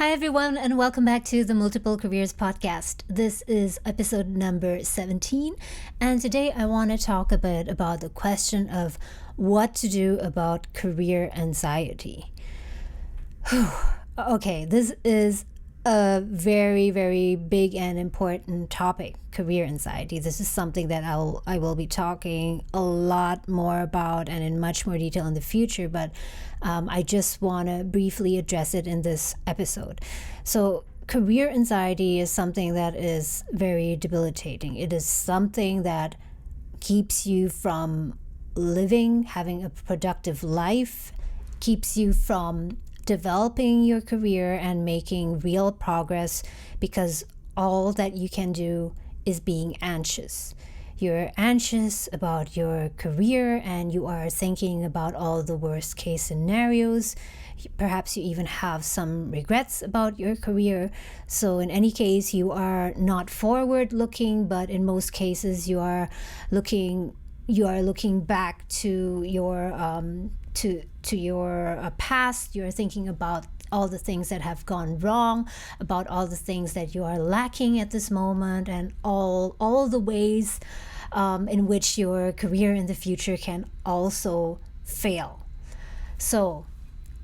Hi, everyone, and welcome back to the Multiple Careers podcast. This is episode number 17, and today I want to talk a bit about the question of what to do about career anxiety. Okay, this is a very, very big and important topic, career anxiety. This is something that I will be talking a lot more about and in much more detail in the future, but I just want to briefly address it in this episode. So career anxiety is something that is very debilitating. It is something that keeps you from living, having a productive life, keeps you from developing your career and making real progress, because all that you can do is being anxious. You're anxious about your career and you are thinking about all the worst case scenarios. Perhaps you even have some regrets about your career. So in any case, you are not forward looking, but in most cases you are looking back to your to your past. You're thinking about all the things that have gone wrong, about all the things that you are lacking at this moment, and all the ways in which your career in the future can also fail. So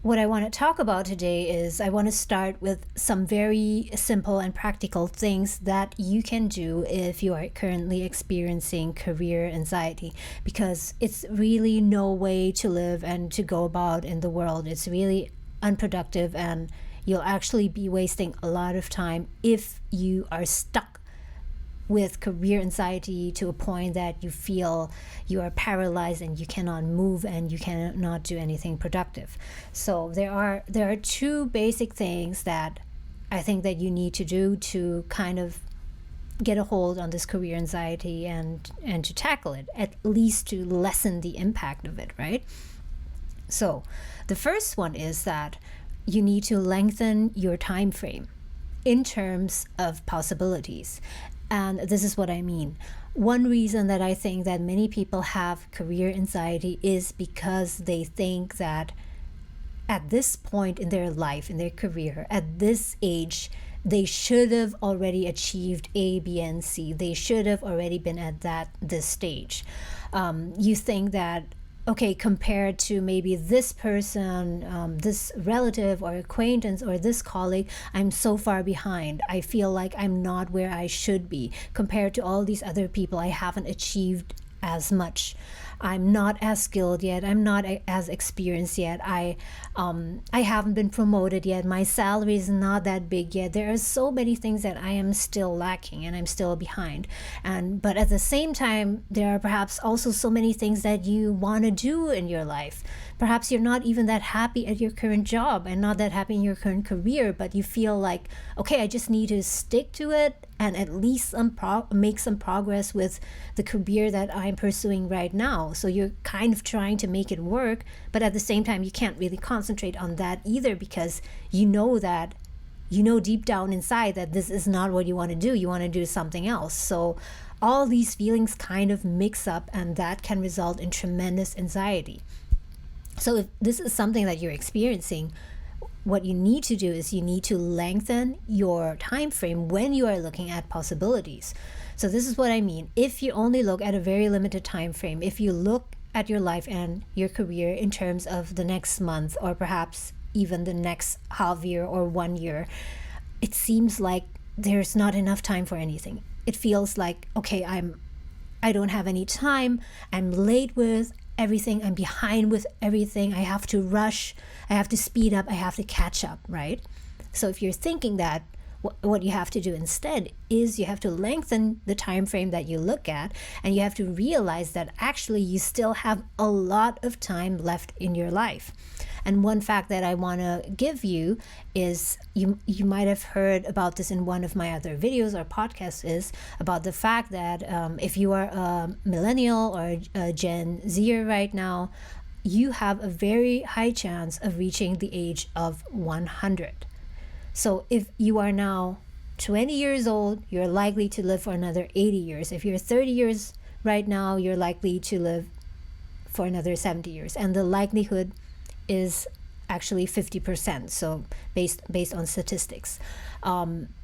what I want to talk about today is I want to start with some very simple and practical things that you can do if you are currently experiencing career anxiety, because it's really no way to live and to go about in the world. It's really unproductive, and you'll actually be wasting a lot of time if you are stuck with career anxiety to a point that you feel you are paralyzed and you cannot move and you cannot do anything productive. So there are two basic things that I think that you need to do to kind of get a hold on this career anxiety and to tackle it, at least to lessen the impact of it, right? So the first one is that you need to lengthen your time frame in terms of possibilities. And this is what I mean. One reason that I think that many people have career anxiety is because they think that at this point in their life, in their career, at this age, they should have already achieved A, B, and C. They should have already been at this stage. You think that, okay, compared to maybe this person, this relative or acquaintance or this colleague, I'm so far behind. I feel like I'm not where I should be. Compared to all these other people, I haven't achieved as much. I'm not as skilled yet. I'm not as experienced yet. I haven't been promoted yet. My salary is not that big yet. There are so many things that I am still lacking and I'm still behind. But at the same time, there are perhaps also so many things that you want to do in your life. Perhaps you're not even that happy at your current job and not that happy in your current career, but you feel like, okay, I just need to stick to it and at least make some progress with the career that I'm pursuing right now. So you're kind of trying to make it work, but at the same time, you can't really concentrate on that either, because you know deep down inside that this is not what you want to do. You want to do something else. So all these feelings kind of mix up, and that can result in tremendous anxiety. So if this is something that you're experiencing, what you need to do is you need to lengthen your time frame when you are looking at possibilities. So this is what I mean. If you only look at a very limited time frame, if you look at your life and your career in terms of the next month or perhaps even the next half year or 1 year, it seems like there's not enough time for anything. It feels like, okay, I don't have any time. I'm late with everything. I'm behind with everything. I have to rush. I have to speed up. I have to catch up, right? So if you're thinking that, what you have to do instead is you have to lengthen the time frame that you look at, and you have to realize that actually you still have a lot of time left in your life. And one fact that I want to give you is you might have heard about this in one of my other videos or podcasts, is about the fact that if you are a millennial or a Gen Zer right now, you have a very high chance of reaching the age of 100. So if you are now 20 years old, you're likely to live for another 80 years. If you're 30 years right now, you're likely to live for another 70 years. And the likelihood is actually 50%. So based on statistics.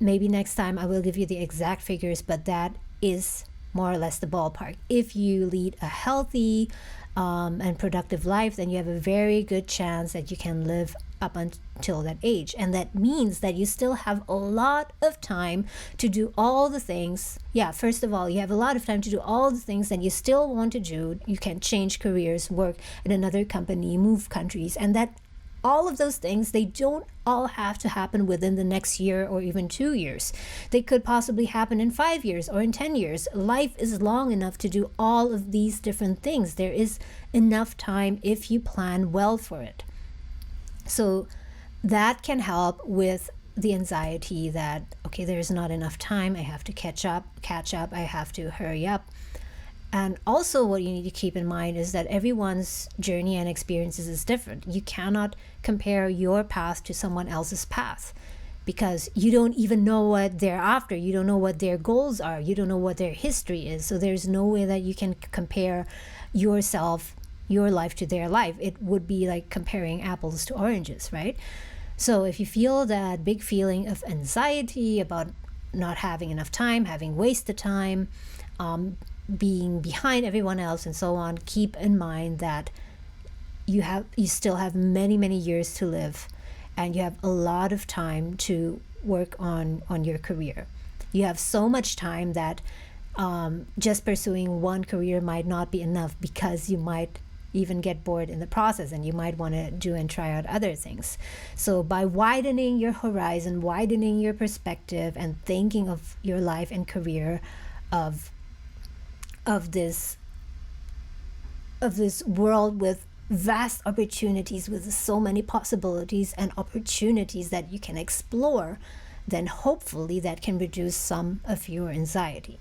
Maybe next time I will give you the exact figures, but that is more or less the ballpark. If you lead a healthy and productive life, then you have a very good chance that you can live up until that age. And that means that you still have a lot of time to do all the things. Yeah, first of all, you have a lot of time to do all the things that you still want to do. You can change careers, work in another company, move countries, and that all of those things, they don't all have to happen within the next year or even 2 years. They could possibly happen in 5 years or in 10 years. Life is long enough to do all of these different things. There is enough time if you plan well for it. So that can help with the anxiety that, okay, there's not enough time. I have to catch up. I have to hurry up. And also what you need to keep in mind is that everyone's journey and experiences is different. You cannot compare your path to someone else's path because you don't even know what they're after. You don't know what their goals are. You don't know what their history is. So there's no way that you can compare yourself, your life to their life. It would be like comparing apples to oranges, right? So if you feel that big feeling of anxiety about not having enough time, having wasted time, being behind everyone else and so on, keep in mind that you still have many years to live, and you have a lot of time to work on your career. You have so much time that just pursuing one career might not be enough, because you might even get bored in the process and you might want to do and try out other things. So by widening your horizon, widening your perspective, and thinking of your life and career of this world with vast opportunities, with so many possibilities and opportunities that you can explore, then hopefully that can reduce some of your anxiety.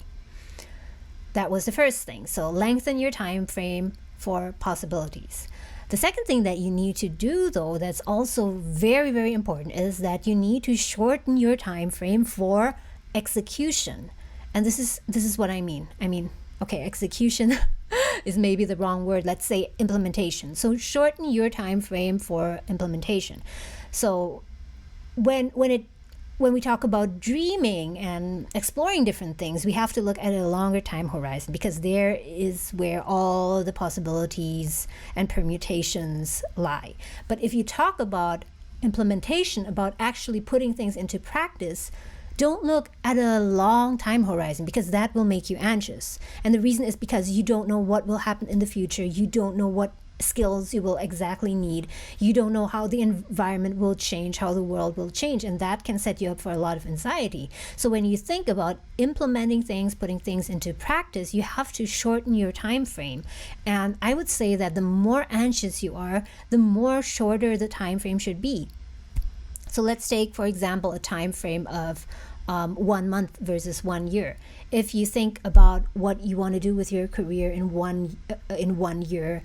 That was the first thing. So lengthen your time frame for possibilities. The second thing that you need to do, though, that's also very important, is that you need to shorten your time frame for execution. And this is what I mean. Okay, execution is maybe the wrong word. Let's say implementation. So shorten your time frame for implementation. So when we talk about dreaming and exploring different things, we have to look at a longer time horizon, because there is where all the possibilities and permutations lie. But if you talk about implementation, about actually putting things into practice, don't look at a long time horizon, because that will make you anxious. And the reason is because you don't know what will happen in the future. You don't know what skills you will exactly need. You don't know how the environment will change, how the world will change, and that can set you up for a lot of anxiety. So when you think about implementing things, putting things into practice, you have to shorten your time frame. And I would say that the more anxious you are, the more shorter the time frame should be. So let's take, for example, a time frame of 1 month versus 1 year. If you think about what you want to do with your career in one year,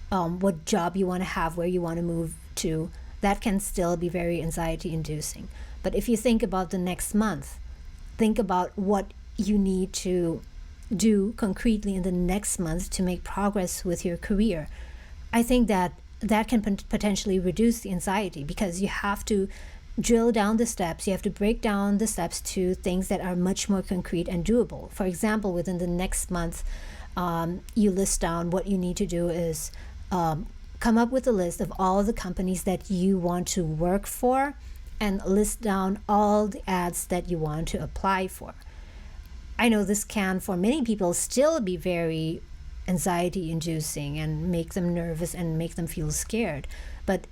what job you want to have, where you want to move to, that can still be very anxiety inducing. But if you think about the next month, think about what you need to do concretely in the next month to make progress with your career. I think that can potentially reduce the anxiety, because you have to drill down the steps. You have to break down the steps to things that are much more concrete and doable. For example, within the next month, you list down what you need to do is come up with a list of all the companies that you want to work for, and list down all the ads that you want to apply for. I know this can, for many people, still be very anxiety inducing and make them nervous and make them feel scared, but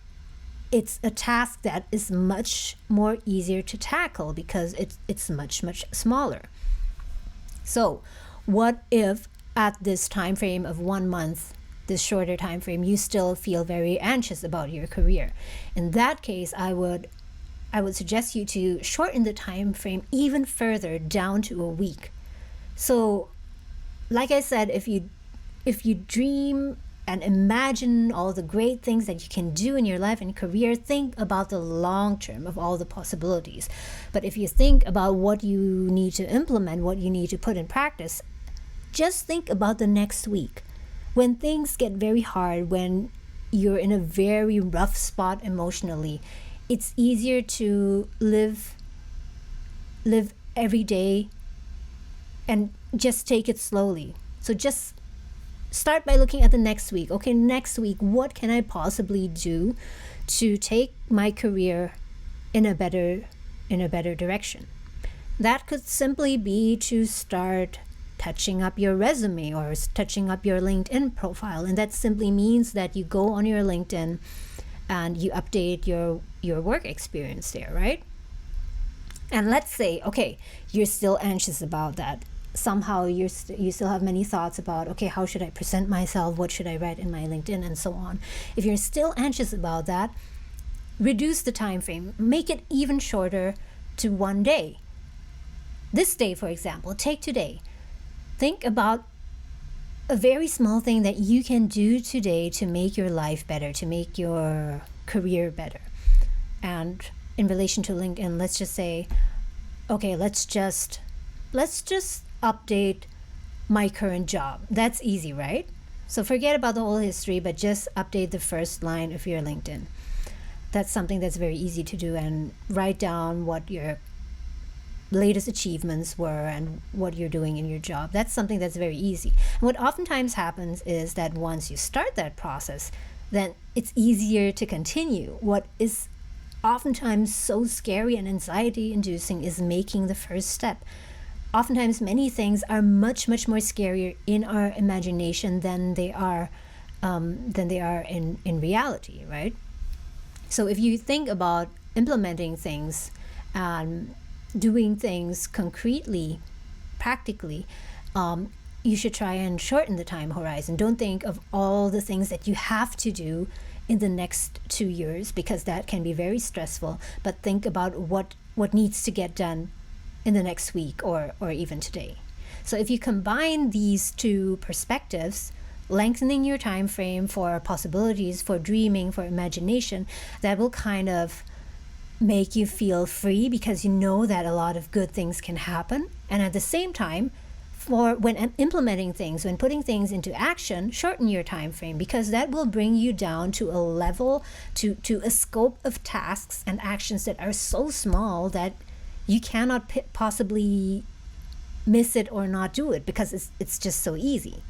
it's a task that is much more easier to tackle, because it's much smaller. So what if at this time frame of 1 month, this shorter time frame, you still feel very anxious about your career? In that case, I would suggest you to shorten the time frame even further, down to a week. So like I said, if you dream and imagine all the great things that you can do in your life and career, think about the long term of all the possibilities. But if you think about what you need to implement, what you need to put in practice, just think about the next week. When things get very hard, when you're in a very rough spot emotionally, it's easier to live every day and just take it slowly. So just start by looking at the next week. Okay, next week, what can I possibly do to take my career in a better direction? That could simply be to start touching up your resume or touching up your LinkedIn profile. And that simply means that you go on your LinkedIn and you update your work experience there, right? And let's say, okay, you're still anxious about that. Somehow you still have many thoughts about, okay, how should I present myself? What should I write in my LinkedIn, and so on. If you're still anxious about that, reduce the time frame. Make it even shorter to one day. This day, for example, take today. Think about a very small thing that you can do today to make your life better, to make your career better. And in relation to LinkedIn, let's just say, okay, let's just update my current job. That's easy, right? So forget about the whole history, but just update the first line of your LinkedIn. That's something that's very easy to do, and write down what your latest achievements were and what you're doing in your job. That's something that's very easy. And what oftentimes happens is that once you start that process, then it's easier to continue. What is oftentimes so scary and anxiety inducing is making the first step. Oftentimes many things are much more scarier in our imagination than they are in reality, right? So if you think about implementing things and doing things concretely, practically, you should try and shorten the time horizon. Don't think of all the things that you have to do in the next 2 years, because that can be very stressful. But think about what needs to get done in the next week or even today. So if you combine these two perspectives, lengthening your time frame for possibilities, for dreaming, for imagination, that will kind of make you feel free, because you know that a lot of good things can happen. And at the same time, for when implementing things, when putting things into action, shorten your time frame, because that will bring you down to a level, to a scope of tasks and actions that are so small that you cannot possibly miss it or not do it, because it's just so easy.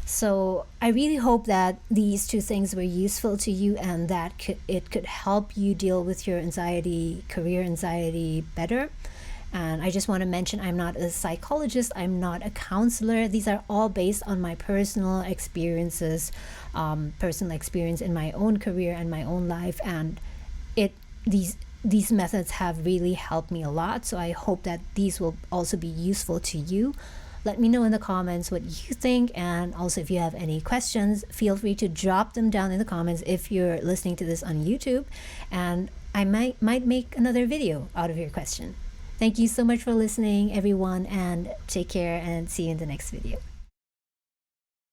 So I really hope that these two things were useful to you, and that it could help you deal with your anxiety, career anxiety, better. And I just want to mention, I'm not a psychologist, I'm not a counselor. These are all based on my personal experiences, personal experience in my own career and my own life. And these methods have really helped me a lot. So I hope that these will also be useful to you. Let me know in the comments what you think. And also, if you have any questions, feel free to drop them down in the comments if you're listening to this on YouTube. And I might make another video out of your question. Thank you so much for listening, everyone, and take care, and see you in the next video.